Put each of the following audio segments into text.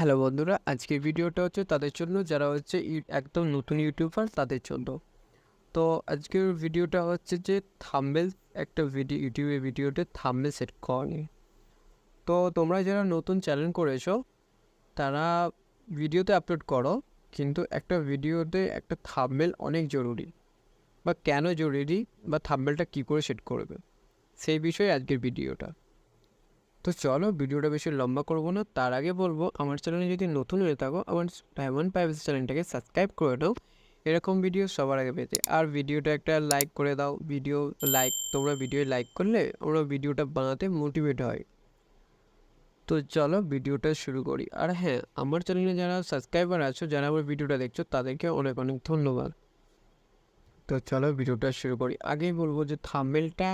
Hello বন্ধুরা, আজকের ভিডিওটা হচ্ছে তাদের জন্য যারা হচ্ছে একদম নতুন ইউটিউবার তাদের জন্য। তো আজকের ভিডিওটা হচ্ছে যে থাম্বনেল, একটা ইউটিউবে ভিডিওতে থাম্বনেল সেট করা নিয়ে। তো তোমরা যারা নতুন চ্যানেল করেছো তারা ভিডিওতে আপলোড করো, কিন্তু একটা ভিডিওতে একটা থাম্বনেল অনেক জরুরি, বা কেন জরুরি, বা থাম্বনেলটা কী করে সেট করবে, সেই বিষয়ে আজকের ভিডিওটা। তো চলো ভিডিওটা বেশি লম্বা করবো না, তার আগে বলবো আমার চ্যানেলে যদি নতুন হয়ে থাকো আমার ডায়মন্ড প্রাইভেসি চ্যানেলটাকে সাবস্ক্রাইব করে দাও এরকম ভিডিও সবার আগে পেতে। আর ভিডিওটা একটা লাইক করে দাও। তোমরা ভিডিও লাইক করলে আমরা ভিডিওটা বানাতে মোটিভেট হয়। তো চলো ভিডিওটা শুরু করি। আর হ্যাঁ, আমার চ্যানেলে যারা সাবস্ক্রাইবার আছো, যারা আমার ভিডিওটা দেখছো, তাদেরকে অনেক অনেক ধন্যবাদ। তো চলো ভিডিওটা শুরু করি। আগেই বলবো যে থাম্বনেলটা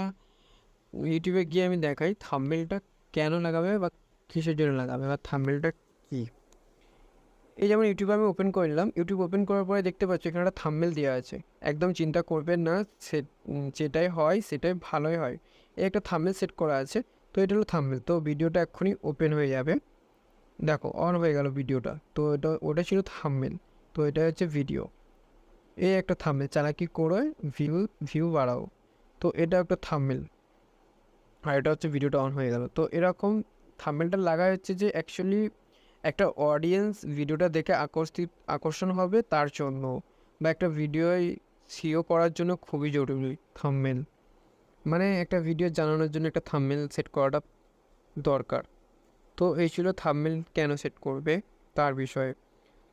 ইউটিউবে গিয়ে আমি দেখাই থাম্বনেলটা কেন লাগাবে বা কিসের জন্য লাগাবে বা থাম্বনেলটা কী। এই যেমন ইউটিউব আমি ওপেন করে নিলাম, ইউটিউব ওপেন করার পরে দেখতে পাচ্ছি এখানে একটা থাম্বনেল দেওয়া আছে। একদম চিন্তা করবেন না, যেটাই হয় সেটাই ভালোই হয়। এই একটা থাম্বনেল সেট করা আছে, তো এটা হলো থাম্বনেল। তো ভিডিওটা এক্ষুনি ওপেন হয়ে যাবে, দেখো অন হয়ে গেল ভিডিওটা। তো ওটা ছিল থাম্বনেল, তো এটা হচ্ছে ভিডিও। এই একটা থাম্বনেল, চালাকি করে ভিউ ভিউ বাড়াও, তো এটা একটা থাম্বনেল। আর এটা হচ্ছে ভিডিওটা অন হয়ে গেল। তো এরকম থাম্বনেলটা লাগা হচ্ছে যে অ্যাকচুয়ালি একটা অডিয়েন্স ভিডিওটা দেখে আকর্ষণ হবে তার জন্য, বা একটা ভিডিও সিও করার জন্য খুবই জরুরি থাম্বনেল। মানে একটা ভিডিও জানানোর জন্য একটা থাম্বনেল সেট করাটা দরকার। তো এই ছিল থাম্বনেল কেন সেট করবে তার বিষয়ে।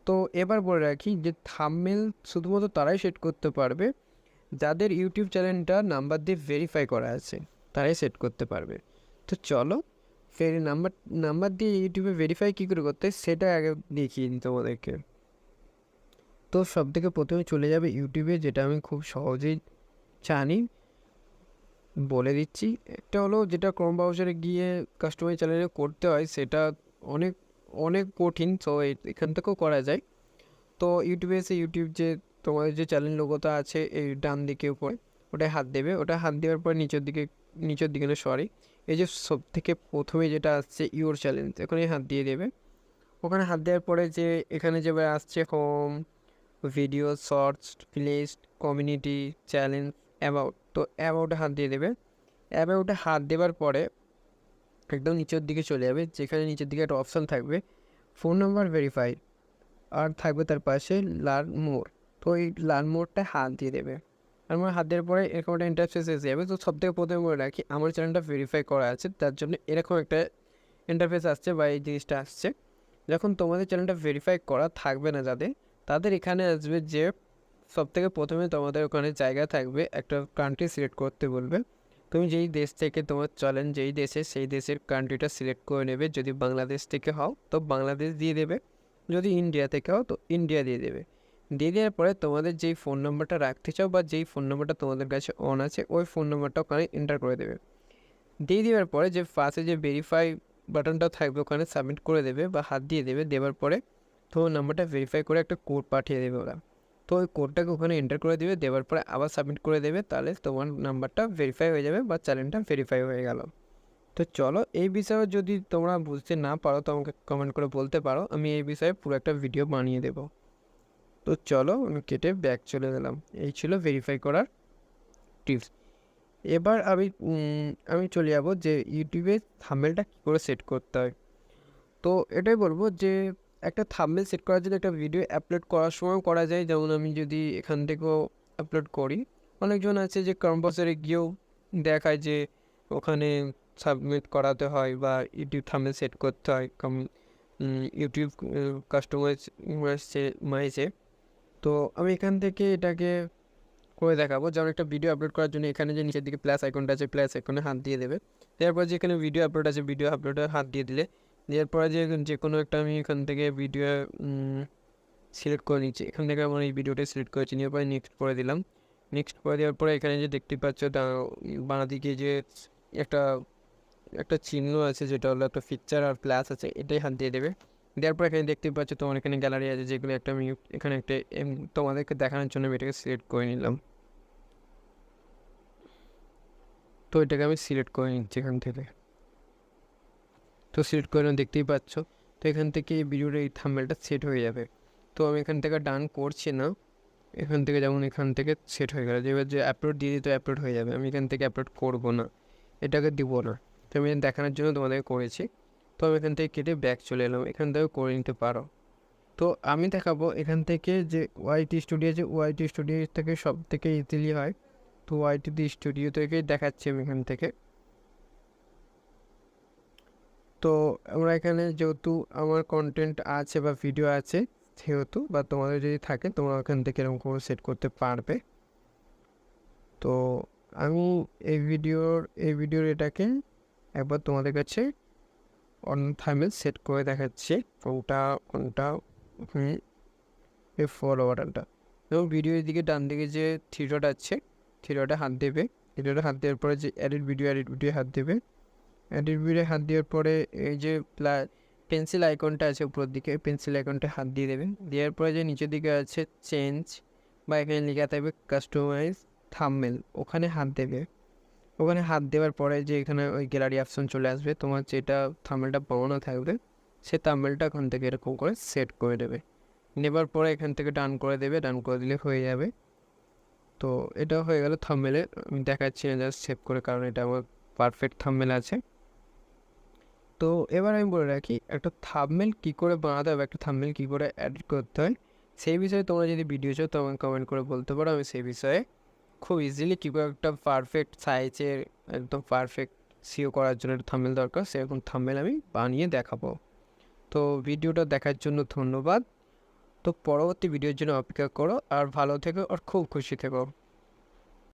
তো এবার বলে রাখি যে থাম্বনেল শুধুমাত্র তারাই সেট করতে পারবে যাদের ইউটিউব চ্যানেলটা নাম্বার দিয়ে ভেরিফাই করা আছে, তারাই সেট করতে পারবে। তো চলো নাম্বার নাম্বার দিয়ে ইউটিউবে ভেরিফাই কী করে করতে হয় সেটা আগে দেখিয়ে দিই তোমাদেরকে। তো সব থেকে প্রথমে চলে যাবে ইউটিউবে, যেটা আমি খুব সহজেই জানি, বলে দিচ্ছি। একটা হলো যেটা ক্রোম ব্রাউজারে গিয়ে কাস্টমাইজ চ্যানেলে করতে হয়, সেটা অনেক অনেক কঠিন। তো এখান থেকেও করা যায়। তো ইউটিউবে এসে ইউটিউব যে তোমাদের যে চ্যানেল লোগোটা আছে এই ডান দিকে উপরে, ওটায় হাত দেবে। ওটা হাত দেওয়ার পর নিচের দিকে না, সরি, এই যে সব থেকে প্রথমে যেটা আসছে ইউর চ্যালেঞ্জ, ওখানে হাত দিয়ে দেবে। ওখানে হাত দেওয়ার পরে যে এখানে যে আসছে home, video, shorts, playlist, community, challenge, about, তো অ্যাবাউটে হাত দিয়ে দেবে। অ্যাবাউটে হাত দেওয়ার পরে একদম নিচের দিকে চলে যাবে, যেখানে নিচের দিকে একটা অপশান থাকবে ফোন নাম্বার ভেরিফাই, আর থাকবে তার পাশে লার্ন মোর। তো এই লার্ন মোরটা হাত দিয়ে দেবে। আর আমার হাত দেওয়ার পরে এরকম একটা ইন্টারফেস এসে যাবে। তো সব থেকে প্রথমে বলে রাখি আমার চ্যানেলটা ভেরিফাই করা আছে, তার জন্য এরকম একটা ইন্টারফেস আসছে বা এই জিনিসটা আসছে। যখন তোমাদের চ্যানেলটা ভেরিফাই করা থাকবে না যাদের, তাদের এখানে আসবে যে সব থেকে প্রথমে তোমাদের ওখানে জায়গা থাকবে, একটা কান্ট্রি সিলেক্ট করতে বলবে। তুমি যেই দেশ থেকে তোমার চ্যানেল, যেই দেশে, সেই দেশের কান্ট্রিটা সিলেক্ট করে নেবে। যদি বাংলাদেশ থেকে হও তো বাংলাদেশ দিয়ে দেবে, যদি ইন্ডিয়া থেকে হও তো ইন্ডিয়া দিয়ে দেবে। দিয়ে দেওয়ার পরে তোমাদের যেই ফোন নাম্বারটা রাখতে চাও বা যেই ফোন নাম্বারটা তোমাদের কাছে অন আছে ওই ফোন নাম্বারটা ওখানে এন্টার করে দেবে। দিয়ে দেওয়ার পরে যে ফার্স্টে যে ভেরিফাই বাটনটা থাকবে ওখানে সাবমিট করে দেবে বা হাত দিয়ে দেবে। দেওয়ার পরে তোমার নাম্বারটা ভেরিফাই করে একটা কোড পাঠিয়ে দেবে ওরা। তো ওই কোডটাকে ওখানে এন্টার করে দেবে, দেওয়ার পরে আবার সাবমিট করে দেবে। তাহলে তোমার নাম্বারটা ভেরিফাই হয়ে যাবে বা চ্যানেলটা ভেরিফাই হয়ে গেল। তো চলো এই বিষয়ে যদি তোমরা বুঝতে না পারো তো আমাকে কমেন্ট করে বলতে পারো, আমি এই বিষয়ে পুরো একটা ভিডিও বানিয়ে দেবো। তো চলো আমি কেটে ব্যাক চলে গেলাম। এই ছিল ভেরিফাই করার টিপস। এবার আমি চলে যাবো যে ইউটিউবে থাম্বনেলটা কী করে সেট করতে হয়। তো এটাই বলবো যে একটা থাম্বনেল সেট করার জন্য একটা ভিডিও আপলোড করার সময় করা যায়। যেমন আমি যদি এখান থেকেও আপলোড করি, অনেকজন আছে যে কম্পাসারে গিয়েও দেখায় যে ওখানে সাবমিট করাতে হয় বা ইউটিউব থাম্বনেল সেট করতে হয় ইউটিউব কাস্টমাইজ মাইজে। তো আমি এখান থেকে এটাকে করে দেখাবো। যেমন একটা ভিডিও আপলোড করার জন্য এখানে যে নিচের দিকে প্লাস আইকনটা আছে, প্লাস আইকনে হাত দিয়ে দেবে। তারপর যে এখানে ভিডিও আপলোড আছে, ভিডিও আপলোডে হাত দিয়ে দিলে, দেওয়ার পরে যে কোনো একটা আমি এখান থেকে ভিডিও সিলেক্ট করে নিচ্ছি। এখান থেকে আমার এই ভিডিওটা সিলেক্ট করেছি, নিয়ে পরে নেক্সট করে দিলাম। নেক্সট করে দেওয়ার পরে এখানে যে দেখতে পাচ্ছ বাঁ দিকে যে একটা একটা চিহ্ন আছে, যেটা হলো একটা পিকচার আর প্লাস আছে, এটাই হাত দিয়ে দেবে। দেওয়ার পর এখানে দেখতে পাচ্ছ তোমার এখানে গ্যালারি আছে, যেগুলো একটা আমি এখানে একটা তোমাদেরকে দেখানোর জন্য আমি এটাকে সিলেক্ট করে নিলাম। তো এটাকে আমি সিলেক্ট করে নিচ্ছি এখান থেকে। তো সিলেক্ট করে দেখতেই পাচ্ছ। তো তো এখান থেকে এই ভিডিওর এই থাম্বনেলটা সেট হয়ে যাবে। তো আমি এখান থেকে ডান করছি না, এখান থেকে যেমন এখান থেকে সেট হয়ে গেল, এবার যে আপলোড দিয়ে দিতে আপলোড হয়ে যাবে। আমি এখান থেকে আপলোড করব না, এটাকে দিব না। তো আমি দেখানোর জন্য তোমাদেরকে করেছি। তো আমি এখান থেকে কেটে ব্যাক চলে এলাম, এখান থেকে করে নিতে পারো। তো আমি দেখাবো এখান থেকে যে ওয়াইটি স্টুডিও, যে ওয়াইটি স্টুডিও থেকে সব থেকে ইজিলি হয়। তো ওয়াইটি স্টুডিও থেকে দেখাচ্ছি আমি এখান থেকে। তো আমরা এখানে যেহেতু আমার কন্টেন্ট আছে বা ভিডিও আছে সেহেতু, বা তোমাদের যদি থাকে তোমরা ওখান থেকে এরকম করে সেট করতে পারবে। তো আমি এই ভিডিওর এটাকে একবার তোমাদের কাছে অন্য থাম্বনেল সেট করে দেখাচ্ছি, কোনটা এই ফরওয়ার্ডারটা। এবং ভিডিওর দিকে ডান দিকে যে থ্রি ডট আছে, থ্রি ডটে হাত দেবে। থ্রি ডটে হাত দেওয়ার পরে যে এডিট ভিডিও হাত দেবে। এডিট ভিডিও হাত দেওয়ার পরে এই যে পেন্সিল আইকনটা আছে উপরের দিকে, পেন্সিল আইকনটা হাত দিয়ে দেবেন। দেওয়ার পরে যে নিচের দিকে আছে চেঞ্জ, বা এখানে লেখা থাকবে কাস্টমাইজ থাম্বনেল, ওখানে হাত দেবে। ওখানে হাত দেওয়ার পরে যে এখানে ওই গ্যালারি অপশন চলে আসবে, তোমার যেটা থাম্বনেলটা বানানো থাকবে সে থাম্বনেলটা ওখান থেকে এরকম করে সেট করে দেবে। নেবার পরে এখান থেকে ডান করে দেবে, ডান করে দিলে হয়ে যাবে। তো এটা হয়ে গেল থাম্বনেলে। আমি দেখাচ্ছি না জাস্ট সেভ করে, কারণ এটা আমার পারফেক্ট থাম্বনেল আছে। তো এবার আমি বলে রাখি একটা থাম্বনেল কী করে বানাতে হবে, একটা থাম্বনেল কী করে এডিট করতে হয়, সেই বিষয়ে তোমরা যদি ভিডিও চাও তো আমাকে কমেন্ট করে বলতে পারো। আমি সেই বিষয়ে খুব ইজিলি কী করে একটা পারফেক্ট সাইজের একদম পারফেক্ট সিও করার জন্য একটা থাম্বনেল দরকার, সেরকম থাম্বনেল আমি বানিয়ে দেখাবো। তো ভিডিওটা দেখার জন্য ধন্যবাদ। তো পরবর্তী ভিডিওর জন্য অপেক্ষা করো, আর ভালো থেকো আর খুব খুশি থেকো।